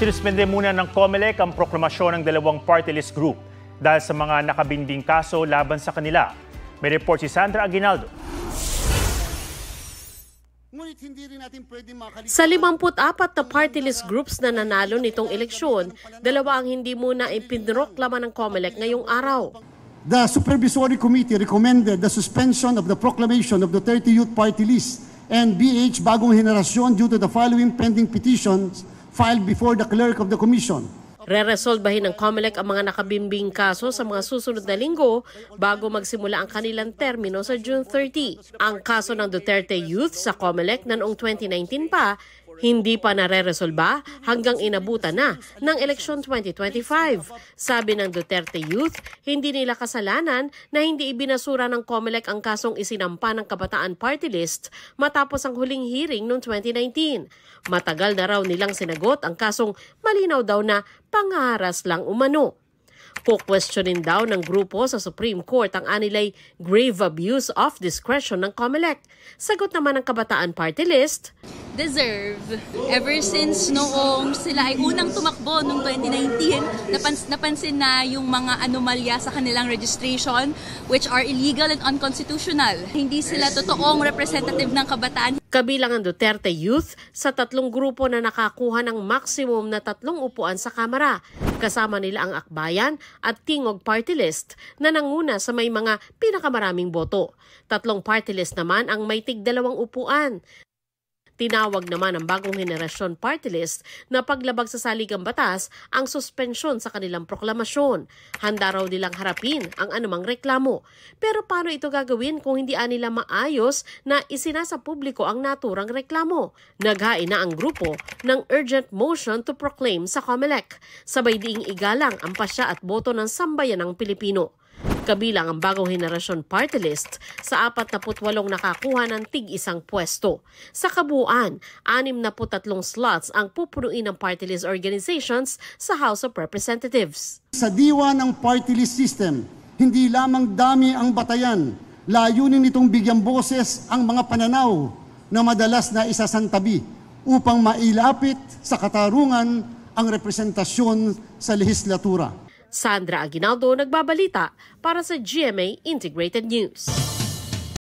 Sinuspende muna ng COMELEC ang proklamasyon ng dalawang party list group dahil sa mga nakabinding kaso laban sa kanila. May report si Sandra Aguinaldo. Sa 54 na party list groups na nanalo nitong eleksyon, dalawa ang hindi muna ipinroklama ng COMELEC ngayong araw. The Supervisory Committee recommended the suspension of the proclamation of the Duterte Youth Party List and BH Bagong Henerasyon due to the following pending petitions filed before the clerk of the commission. Re-resolbahin ng COMELEC ang mga nakabimbing kaso sa mga susunod na linggo bago magsimula ang kanilang termino sa June 30. Ang kaso ng Duterte Youth sa COMELEC na noong 2019 pa, hindi pa nare-resolba hanggang inabutan na ng eleksyon 2025. Sabi ng Duterte Youth, hindi nila kasalanan na hindi ibinasura ng COMELEC ang kasong isinampa ng Kabataan Party List matapos ang huling hearing noong 2019. Matagal na raw nilang sinagot ang kasong malinaw daw na pangaharas lang umano. Kukwestiyonin daw ng grupo sa Supreme Court ang anilay grave abuse of discretion ng COMELEC. Sagot naman ng Kabataan Party List, deserve. Ever since noong sila ay unang tumakbo noong 2019, napansin na yung mga anomalya sa kanilang registration which are illegal and unconstitutional. Hindi sila totoong representative ng kabataan. Kabilang ang Duterte Youth sa tatlong grupo na nakakuha ng maximum na 3 upuan sa Kamara. Kasama nila ang Akbayan at Tingog Party List na nanguna sa may mga pinakamaraming boto. 3 party list naman ang may tig 2 upuan. Tinawag naman ng Bagong Henerasyon Party List na paglabag sa saligang batas ang suspensyon sa kanilang proklamasyon. Handa raw nilang harapin ang anumang reklamo. Pero paano ito gagawin kung hindi nila maayos na isinasa publiko ang naturang reklamo? Naghain na ang grupo ng urgent motion to proclaim sa COMELEC. Sabay diing igalang ang pasya at boto ng sambayan ng Pilipino. Kabilang ang Bagong Henerasyon Party List sa 48 nakakuha ng tig-1 pwesto. Sa kabuuan, 63 slots ang pupunuin ng party list organizations sa House of Representatives. Sa diwa ng party list system, hindi lamang dami ang batayan, layunin nitong bigyang boses ang mga pananaw na madalas na isasantabi upang mailapit sa katarungan ang representasyon sa lehislatura. Sandra Aguinaldo, nagbabalita para sa GMA Integrated News.